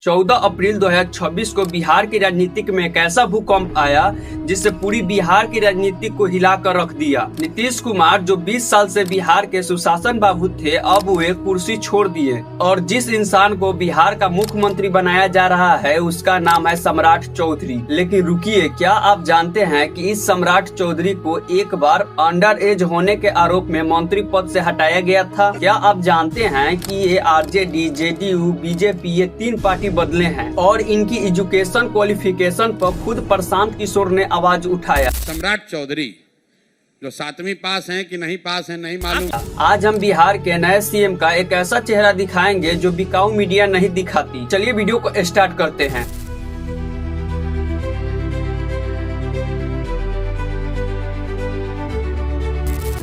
14 अप्रैल 2026 को बिहार की राजनीति में एक ऐसा भूकंप आया जिससे पूरी बिहार की राजनीति को हिलाकर रख दिया। नीतीश कुमार जो 20 साल से बिहार के सुशासन बाबू थे, अब वे कुर्सी छोड़ दिए और जिस इंसान को बिहार का मुख्यमंत्री बनाया जा रहा है उसका नाम है सम्राट चौधरी। लेकिन रुकिए, क्या आप जानते हैं कि इस सम्राट चौधरी को एक बार अंडर एज होने के आरोप में मंत्री पद से हटाया गया था? क्या आप जानते हैं कि ये आरजेडी, जेडीयू, बीजेपी ये 3 पार्टी बदले हैं और इनकी एजुकेशन क्वालिफिकेशन पर खुद प्रशांत किशोर ने आवाज उठाया। सम्राट चौधरी जो 7वीं पास हैं कि नहीं पास हैं नहीं मालूम। आज हम बिहार के नए सीएम का एक ऐसा चेहरा दिखाएंगे जो बिकाऊ मीडिया नहीं दिखाती। चलिए वीडियो को स्टार्ट करते हैं।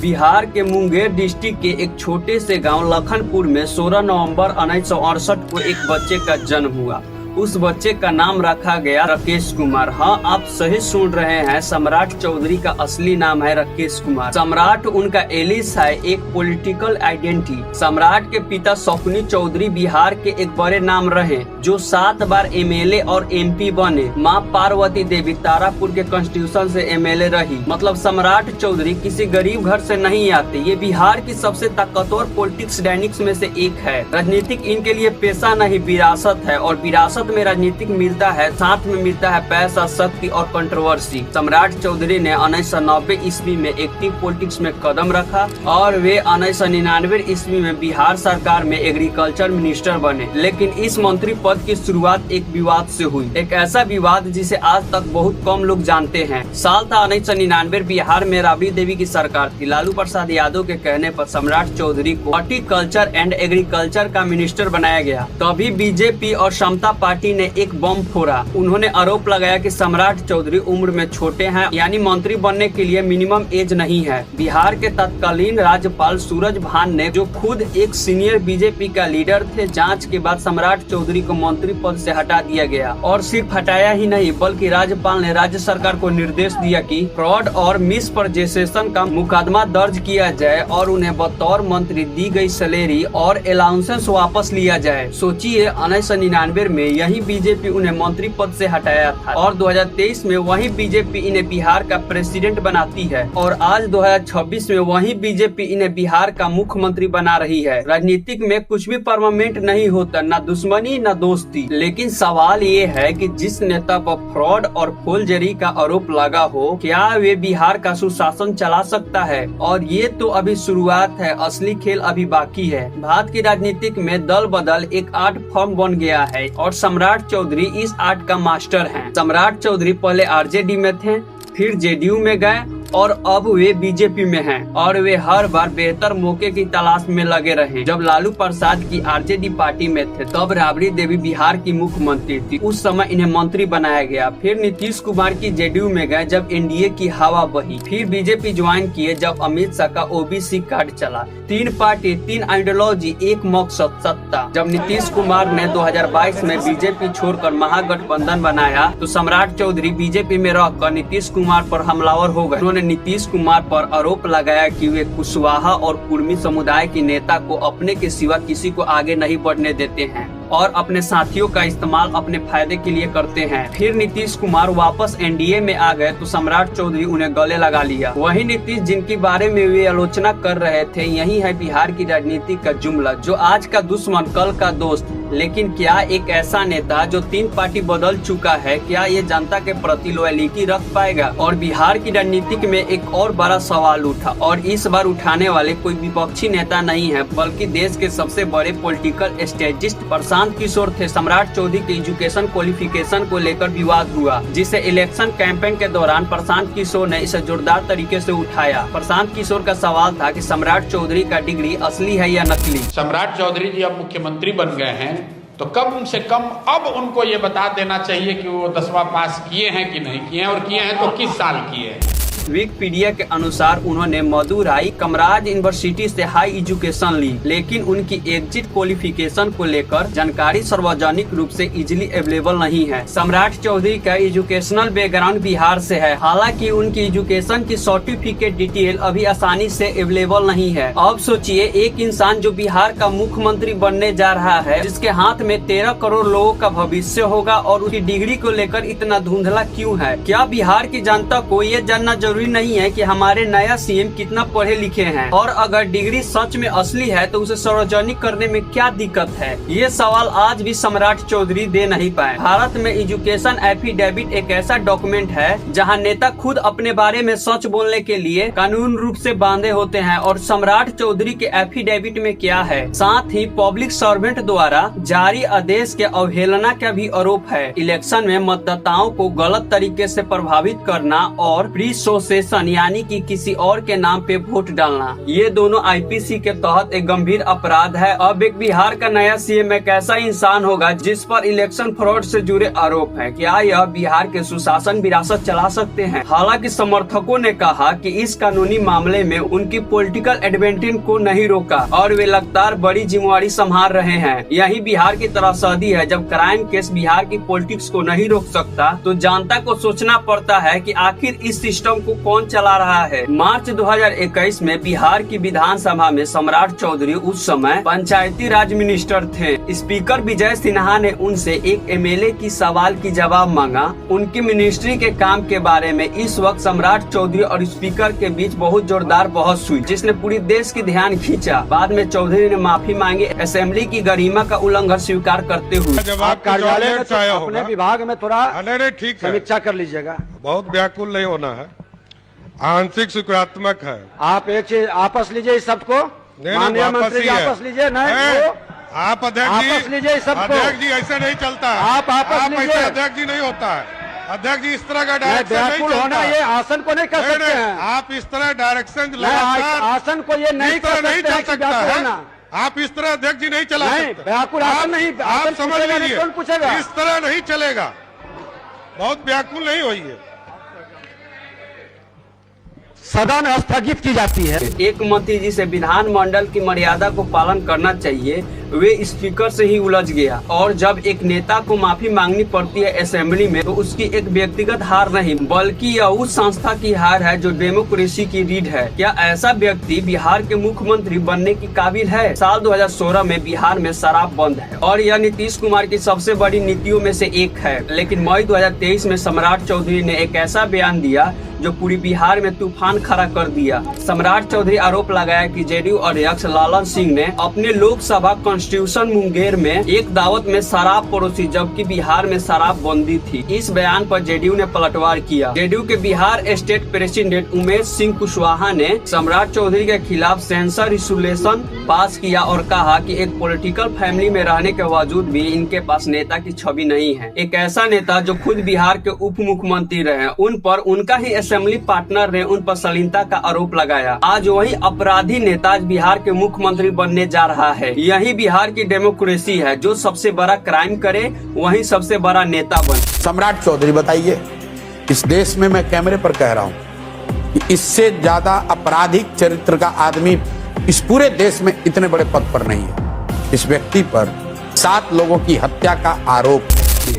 बिहार के मुंगेर डिस्ट्रिक्ट के एक छोटे से गांव लखनपुर में 16 नवंबर 1968 को एक बच्चे का जन्म हुआ। उस बच्चे का नाम रखा गया राकेश कुमार। हाँ, आप सही सुन रहे हैं, सम्राट चौधरी का असली नाम है राकेश कुमार। सम्राट उनका एलिस है, एक पॉलिटिकल आइडेंटिटी। सम्राट के पिता शकुनी चौधरी बिहार के एक बड़े नाम रहे जो 7 बार एमएलए और एमपी बने। माँ पार्वती देवी तारापुर के कॉन्स्टिट्यूशन से एमएलए रही। मतलब सम्राट चौधरी किसी गरीब घर से नहीं आते। ये बिहार की सबसे ताकतवर पॉलिटिक्स डायनिक्स में से एक है। राजनीतिक इनके लिए पेशा नहीं विरासत है और विरासत में राजनीतिक मिलता है, साथ में मिलता है पैसा, शक्ति और कंट्रोवर्सी। सम्राट चौधरी ने 1990 ईस्वी में एक्टिव पॉलिटिक्स में कदम रखा और वे 1999 ईस्वी में बिहार सरकार में एग्रीकल्चर मिनिस्टर बने। लेकिन इस मंत्री पद की शुरुआत एक विवाद से हुई, एक ऐसा विवाद जिसे आज तक बहुत कम लोग जानते हैं। साल था 1999। बिहार में राबड़ी देवी की सरकार थी। लालू प्रसाद यादव के कहने पर सम्राट चौधरी को हॉर्टिकल्चर एंड एग्रीकल्चर का मिनिस्टर बनाया गया। तभी बीजेपी और समता पार्टी ने एक बम फोड़ा। उन्होंने आरोप लगाया कि सम्राट चौधरी उम्र में छोटे हैं, यानी मंत्री बनने के लिए मिनिमम एज नहीं है। बिहार के तत्कालीन राज्यपाल सूरज भान ने, जो खुद एक सीनियर बीजेपी का लीडर थे, जांच के बाद सम्राट चौधरी को मंत्री पद से हटा दिया गया। और सिर्फ हटाया ही नहीं बल्कि राज्यपाल ने राज्य सरकार को निर्देश दिया कि फ्रॉड और मिसपर्जेसेशन का मुकदमा दर्ज किया जाए और उन्हें बतौर मंत्री दी गई सैलरी और अलाउंसेस वापस लिया जाए। सोचिए, 1999 में यही बीजेपी उन्हें मंत्री पद से हटाया था और 2023 में वही बीजेपी इन्हें बिहार का प्रेसिडेंट बनाती है और आज 2026 में वही बीजेपी इन्हें बिहार का मुख्यमंत्री बना रही है। राजनीतिक में कुछ भी परमानेंट नहीं होता, न दुश्मनी न दोस्ती। लेकिन सवाल ये है कि जिस नेता पर फ्रॉड और फोर्जरी का आरोप लगा हो, क्या वे बिहार का सुशासन चला सकता है? और ये तो अभी शुरुआत है, असली खेल अभी बाकी है। भारत की राजनीतिक में दल बदल एक आर्ट फॉर्म बन गया है और सम्राट चौधरी इस आर्ट का मास्टर हैं। सम्राट चौधरी पहले आरजेडी में थे, फिर जेडीयू में गए और अब वे बीजेपी में हैं और वे हर बार बेहतर मौके की तलाश में लगे रहे। जब लालू प्रसाद की आरजेडी पार्टी में थे तब राबड़ी देवी बिहार की मुख्यमंत्री थी, उस समय इन्हें मंत्री बनाया गया। फिर नीतीश कुमार की जेडीयू में गए जब एनडीए की हवा बही। फिर बीजेपी ज्वाइन किए जब अमित शाह का ओबीसी कार्ड चला। 3 पार्टी, 3 आइडियोलॉजी, एक मकसद, सत्ता। जब नीतीश कुमार ने 2022 में बीजेपी छोड़कर महागठबंधन बनाया तो सम्राट चौधरी बीजेपी में रहकर नीतीश कुमार पर हमलावर हो गए। उन्होंने नीतीश कुमार पर आरोप लगाया कि वे कुशवाहा और कुर्मी समुदाय के नेता को अपने के सिवा किसी को आगे नहीं बढ़ने देते हैं और अपने साथियों का इस्तेमाल अपने फायदे के लिए करते हैं। फिर नीतीश कुमार वापस एनडीए में आ गए तो सम्राट चौधरी उन्हें गले लगा लिया। वही नीतीश जिनके बारे में वे आलोचना कर रहे थे, यही है बिहार की राजनीति का जुमला, जो आज का दुश्मन कल का दोस्त। लेकिन क्या एक ऐसा नेता जो 3 पार्टी बदल चुका है, क्या ये जनता के प्रति लॉयल्टी रख पाएगा? और बिहार की राजनीति में एक और बड़ा सवाल उठा और इस बार उठाने वाले कोई विपक्षी नेता नहीं है बल्कि देश के सबसे बड़े पॉलिटिकल स्ट्रेटेजिस्ट प्रशांत किशोर थे। सम्राट चौधरी के एजुकेशन क्वालिफिकेशन को लेकर विवाद हुआ, जिसे इलेक्शन कैंपेन के दौरान प्रशांत किशोर ने इसे जोरदार तरीके से उठाया। प्रशांत किशोर का सवाल था कि सम्राट चौधरी का डिग्री असली है या नकली। सम्राट चौधरी जी अब मुख्यमंत्री बन गए हैं तो कम से कम अब उनको ये बता देना चाहिए कि वो 10वां पास किए हैं कि नहीं किए हैं और किए हैं तो किस साल किए हैं। विकिपीडिया के अनुसार उन्होंने मदुराई कमराज यूनिवर्सिटी से हाई एजुकेशन ली, लेकिन उनकी एग्जिट क्वालिफिकेशन को लेकर जानकारी सार्वजनिक रूप से इजिली अवेलेबल नहीं है। सम्राट चौधरी का एजुकेशनल बैकग्राउंड बिहार से है, हालांकि उनकी एजुकेशन की सर्टिफिकेट डिटेल अभी आसानी से अवेलेबल नहीं है। अब सोचिए, एक इंसान जो बिहार का मुख्यमंत्री बनने जा रहा है, जिसके हाथ में 13 करोड़ लोगों का भविष्य होगा, और उसकी डिग्री को लेकर इतना धुंधला क्यों है? क्या बिहार की जनता को ये जानना जरूरी नहीं है कि हमारे नया सीएम कितना पढ़े लिखे हैं, और अगर डिग्री सच में असली है तो उसे सार्वजनिक करने में क्या दिक्कत है? ये सवाल आज भी सम्राट चौधरी दे नहीं पाए। भारत में एजुकेशन एफिडेविट एक ऐसा डॉक्यूमेंट है जहां नेता खुद अपने बारे में सच बोलने के लिए कानून रूप से बांधे होते हैं, और सम्राट चौधरी के एफिडेविट में क्या है? साथ ही पब्लिक सर्वेंट द्वारा जारी आदेश के अवहेलना का भी आरोप है। इलेक्शन में मतदाताओं को गलत तरीके से प्रभावित करना और प्रीसोसेशन यानी कि किसी और के नाम पे वोट डालना, ये दोनों आईपीसी के तहत एक गंभीर अपराध है। अब एक बिहार का नया सीएम एक ऐसा इंसान होगा जिस पर इलेक्शन फ्रॉड से जुड़े आरोप है। क्या यह बिहार के सुशासन विरासत चला सकते हैं? हालांकि समर्थकों ने कहा कि इस कानूनी मामले में उनकी पॉलिटिकल एडवांटेज को नहीं रोका और वे लगातार बड़ी जिम्मेवारी संभाल रहे हैं। यही बिहार की त्रासदी है। जब क्राइम केस बिहार की पॉलिटिक्स को नहीं रोक सकता तो जनता को सोचना पड़ता है कि आखिर इस सिस्टम को कौन चला रहा है। मार्च 2021 में बिहार की विधानसभा में सम्राट चौधरी उस समय पंचायती राज मिनिस्टर थे। स्पीकर विजय सिन्हा ने उनसे एक एमएलए की सवाल की जवाब मांगा उनकी मिनिस्ट्री के काम के बारे में। इस वक्त सम्राट चौधरी और स्पीकर के बीच बहुत जोरदार बहस हुई, जिसने पूरी देश की ध्यान खींचा। बाद में चौधरी ने माफी मांगी, असेंबली की गरिमा का उल्लंघन स्वीकार करते हुए। जब आप कार्यालय में तो अपने विभाग में थोड़ा ठीक है, समीक्षा कर लीजिएगा। बहुत व्याकुल नहीं होना है, आंशिक सकारात्मक है। आप एक चीज आपस लीजिए इस सबको, माननीय मंत्री जी आपस लीजिए। नहीं आप अध्यक्ष जी आपस लीजिए सबको। अध्यक्ष जी ऐसे नहीं चलता है। आप आपस लीजिए। अध्यक्ष जी नहीं होता है। अध्यक्ष जी इस तरह का डायरेक्शन नहीं व्याकुल चलता होना ये आसन को नहीं कर सकते हैं। आप इस तरह डायरेक्शन आसन को ये नहीं कर नहीं चल सकता है। है। आप इस तरह अध्यक्ष जी नहीं चला सकते। व्याकुल आसन नहीं, आप समझ लीजिए, कौन पूछेगा? इस तरह नहीं चलेगा। बहुत व्याकुल नहीं होइए। सदन स्थगित की जाती है। एक मंत्री जी से विधानमंडल की मर्यादा को पालन करना चाहिए, वे स्पीकर से ही उलझ गया। और जब एक नेता को माफी मांगनी पड़ती है असेंबली में, तो उसकी एक व्यक्तिगत हार नहीं बल्कि यह उस संस्था की हार है जो डेमोक्रेसी की रीढ़ है। क्या ऐसा व्यक्ति बिहार के मुख्यमंत्री बनने की काबिल है? साल 2016 में बिहार में शराब बंद है और यह नीतीश कुमार की सबसे बड़ी नीतियों में से एक है। लेकिन मई 2023 में सम्राट चौधरी ने एक ऐसा बयान दिया जो पूरी बिहार में तूफान खड़ा कर दिया। सम्राट चौधरी आरोप लगाया कि जेडीयू अध्यक्ष लालन सिंह ने अपने लोकसभा कॉन्स्टिट्यूशन मुंगेर में एक दावत में शराब परोसी, जबकि बिहार में शराब बंदी थी। इस बयान पर जेडीयू ने पलटवार किया। जेडीयू के बिहार स्टेट प्रेसिडेंट उमेश सिंह कुशवाहा ने सम्राट चौधरी के खिलाफ सेंसर रिजोल्यूशन पास किया और कहा कि एक पॉलिटिकल फैमिली में रहने के बावजूद भी इनके पास नेता की छवि नहीं है। एक ऐसा नेता जो खुद बिहार के उप मुख्यमंत्री रहे, उन पर उनका ही असेंबली पार्टनर ने उन पर शालीनता का आरोप लगाया। आज वही अपराधी नेता आज बिहार के मुख्यमंत्री बनने जा रहा है। यही बिहार की डेमोक्रेसी है, जो सबसे बड़ा क्राइम करे वही सबसे बड़ा नेता बने। सम्राट चौधरी बताइए, इस देश में मैं कैमरे पर कह रहा हूं कि इससे ज्यादा आपराधिक चरित्र का आदमी इस पूरे देश में इतने बड़े पद पर नहीं है। इस व्यक्ति पर 7 लोगों की हत्या का आरोप।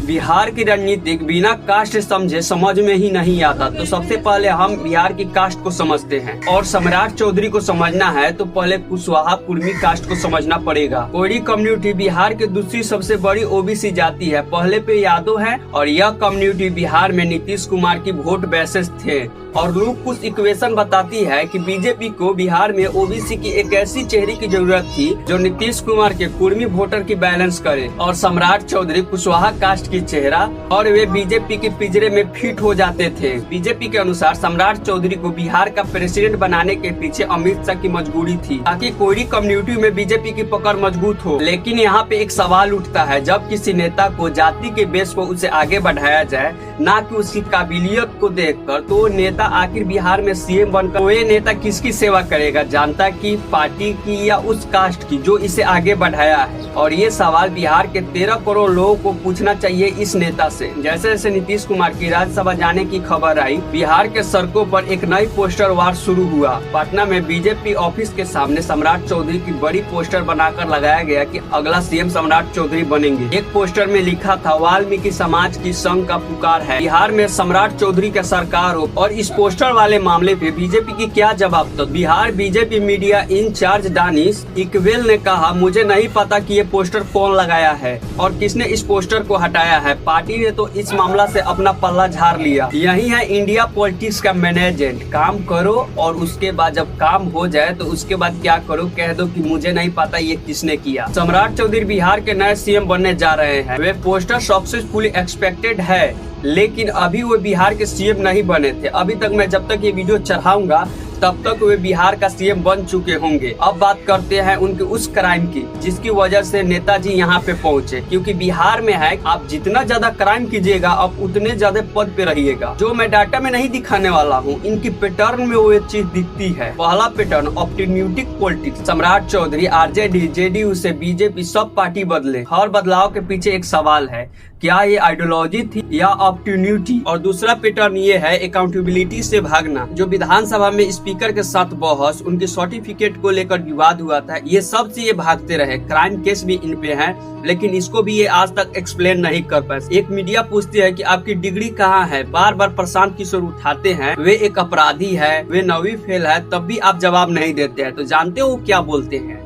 बिहार की राजनीति बिना कास्ट समझे समझ में ही नहीं आता। तो सबसे पहले हम बिहार की कास्ट को समझते हैं, और सम्राट चौधरी को समझना है तो पहले कुशवाहा कुर्मी कास्ट को समझना पड़ेगा। कोयरी कम्युनिटी बिहार की दूसरी सबसे बड़ी ओबीसी जाति है, पहले पे यादव है, और यह कम्युनिटी बिहार में नीतीश कुमार की वोट बेसिस थे। और लोग कुछ इक्वेशन बताती है कि बीजेपी को बिहार में ओबीसी की एक ऐसी चेहरे की जरूरत थी जो नीतीश कुमार के कुर्मी वोटर की बैलेंस करे, और सम्राट चौधरी कुशवाहा कास्ट की चेहरा, और वे बीजेपी के पिंजरे में फिट हो जाते थे। बीजेपी के अनुसार सम्राट चौधरी को बिहार का प्रेसिडेंट बनाने के पीछे अमित शाह की मजबूरी थी, ताकि कोयरी कम्युनिटी में बीजेपी की पकड़ मजबूत हो। लेकिन यहाँ पे एक सवाल उठता है, जब किसी नेता को जाति के बेस पर उसे आगे बढ़ाया जाए, ना कि उसकी काबिलियत को देखकर, तो नेता आखिर बिहार में सीएम बनकर वो नेता किसकी सेवा करेगा, जनता की, पार्टी की या उस कास्ट की जो इसे आगे बढ़ाया है। और ये सवाल बिहार के 13 करोड़ लोगों को पूछना चाहिए इस नेता से। जैसे जैसे नीतीश कुमार की राज्यसभा जाने की खबर आई, बिहार के सड़कों पर एक नई पोस्टर वार शुरू हुआ। पटना में बीजेपी ऑफिस के सामने सम्राट चौधरी की बड़ी पोस्टर बनाकर लगाया गया कि अगला सीएम सम्राट चौधरी बनेंगे। एक पोस्टर में लिखा था, वाल्मीकि समाज की संघ का पुकार है, बिहार में सम्राट चौधरी का सरकार हो। और इस पोस्टर वाले मामले पे बीजेपी की क्या जवाब? तो Bihar BJP media incharge Danish Iqbal ने कहा, मुझे नहीं पता कि ये पोस्टर कौन लगाया है और किसने इस पोस्टर को हटाया है। पार्टी ने तो इस मामला से अपना पल्ला झाड़ लिया। यही है इंडिया पॉलिटिक्स का मैनेजमेंट। काम करो और उसके बाद जब काम हो जाए तो उसके बाद क्या करो, कह दो कि मुझे नहीं पता ये किसने किया। सम्राट चौधरी बिहार के नए सीएम बनने जा रहे हैं। वे पोस्टर सक्सेसफुली एक्सपेक्टेड है, लेकिन अभी वो बिहार के सीएम नहीं बने थे। अभी तक मैं जब तक ये वीडियो चढ़ाऊंगा तब तक वे बिहार का सीएम बन चुके होंगे। अब बात करते हैं उनके उस क्राइम की जिसकी वजह से नेताजी यहाँ पे पहुँचे। क्योंकि बिहार में है, आप जितना ज्यादा क्राइम कीजिएगा आप उतने ज्यादा पद पे रहिएगा। जो मैं डाटा में नहीं दिखाने वाला हूँ, इनकी पैटर्न में वो एक चीज दिखती है। पहला pattern, optimistic politics. Samrat Chaudhary RJD, JDU से बीजेपी सब पार्टी बदले। हर बदलाव के पीछे एक सवाल है, क्या ये आइडियोलॉजी थी या ऑप्टिन्यूटी? और दूसरा पैटर्न ये है, अकाउंटेबिलिटी से भागना। जो विधानसभा में स्पीकर के साथ बहस, उनके सर्टिफिकेट को लेकर विवाद हुआ था, ये सब से ये भागते रहे। क्राइम केस भी इन पे है, लेकिन इसको भी ये आज तक एक्सप्लेन नहीं कर पाए। एक मीडिया पूछती है कि आपकी डिग्री कहाँ है, बार बार प्रशांत किशोर उठाते हैं, वे एक अपराधी है, वे 9वीं फेल है, तब भी आप जवाब नहीं देते हैं। तो जानते हो क्या बोलते हैं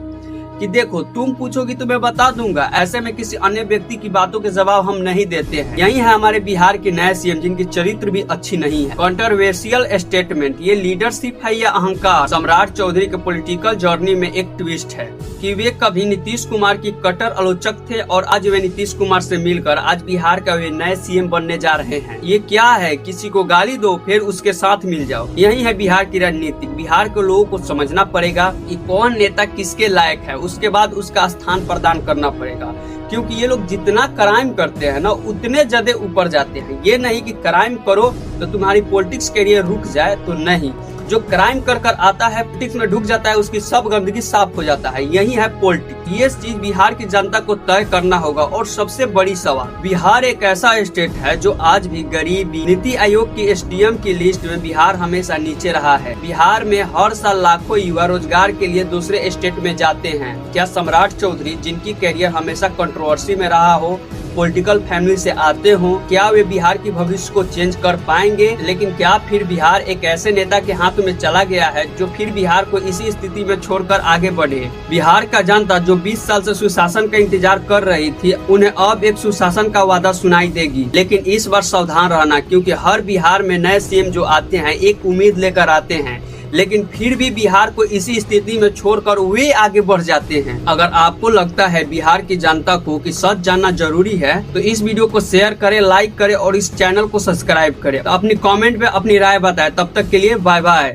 कि देखो तुम पूछोगी तो मैं बता दूंगा। ऐसे में किसी अन्य व्यक्ति की बातों के जवाब हम नहीं देते हैं। यही है हमारे बिहार के नए सीएम जिनकी चरित्र भी अच्छी नहीं है। कंट्रोवर्शियल स्टेटमेंट, ये लीडरशिप है या अहंकार? सम्राट चौधरी के पॉलिटिकल जर्नी में एक ट्विस्ट है कि वे कभी नीतीश कुमार की कट्टर आलोचक थे और आज वे नीतीश कुमार से मिलकर आज बिहार का वे नए सीएम बनने जा रहे हैं। ये क्या है, किसी को गाली दो फिर उसके साथ मिल जाओ। यही है बिहार की राजनीति। बिहार के लोगों को समझना पड़ेगा कि कौन नेता किसके लायक है, उसके बाद उसका स्थान प्रदान करना पड़ेगा। क्योंकि ये लोग जितना क्राइम करते हैं ना उतने ज्यादा ऊपर जाते हैं। ये नहीं कि क्राइम करो तो तुम्हारी पॉलिटिक्स करियर रुक जाए, तो नहीं। जो क्राइम कर कर आता है, पॉलिटिक्स में ढुक जाता है, उसकी सब गंदगी साफ हो जाता है। यही है पॉलिटिक्स। ये चीज बिहार की जनता को तय करना होगा। और सबसे बड़ी सवाल, बिहार एक ऐसा स्टेट है जो आज भी गरीबी, नीति आयोग की एसडीएम की लिस्ट में बिहार हमेशा नीचे रहा है। बिहार में हर साल लाखों युवा रोजगार के लिए दूसरे स्टेट में जाते हैं। क्या सम्राट चौधरी, जिनकी कैरियर हमेशा कंट्रोवर्सी में रहा हो, पॉलिटिकल फैमिली से आते हो, क्या वे बिहार की भविष्य को चेंज कर पाएंगे? लेकिन क्या फिर बिहार एक ऐसे नेता के हाथ में चला गया है जो फिर बिहार को इसी स्थिति में छोड़कर आगे बढ़े? बिहार का जनता जो 20 साल से सुशासन का इंतजार कर रही थी, उन्हें अब एक सुशासन का वादा सुनाई देगी। लेकिन इस बार सावधान रहना, क्योंकि हर बिहार में नए सीएम जो आते हैं एक उम्मीद लेकर आते हैं, लेकिन फिर भी बिहार को इसी स्थिति में छोड़कर वे आगे बढ़ जाते हैं। अगर आपको लगता है बिहार की जनता को कि सच जानना जरूरी है तो इस वीडियो को शेयर करें, लाइक करें और इस चैनल को सब्सक्राइब करें। तो अपनी कमेंट में अपनी राय बताएं। तब तक के लिए बाय बाय।